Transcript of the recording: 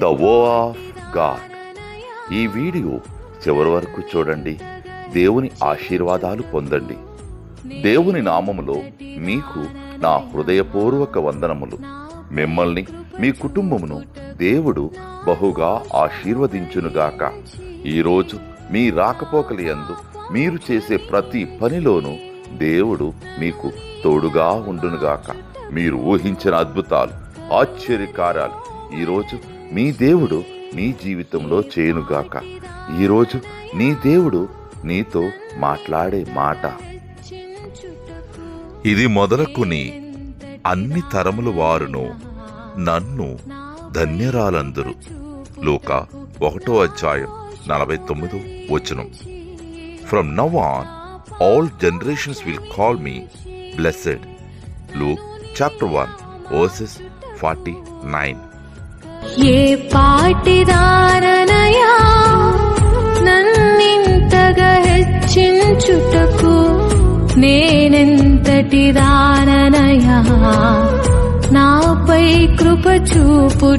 The వో of God. ఈ video చివరి వరకు చూడండి. దేవుని ఆశీర్వాదాలు పొందండి. దేవుని నామములో మీకు నా హృదయపూర్వక వందనములు. మిమ్మల్ని మీ కుటుంబమును దేవుడు బహుగా ఆశీర్వదించునుగాక. ఈరోజు మీ రాకపోకలి యందు మీరు చేసే ప్రతి పనిలోనూ దేవుడు మీకు తోడుగా ఉండునుగాక. మీరు ఊహించిన అద్భుతాలు, ఆశ్చర్యకార్యాలు ఈరోజు మీ దేవుడు నీ జీవితంలో చేయునుగాక. ఈరోజు నీ దేవుడు నీతో మాట్లాడే మాట, ఇది మొదలుకుని అన్ని తరముల వారును నన్ను ధన్యరాలందరు. లూకా 1:49. From now on, all generations will call me blessed. Luke chapter 1 verses 49. ఏ పాటిదారనయా నన్నింతగా హెచ్చించుటకు, నేనెంతటి దాననయా నాపై కృప చూపు.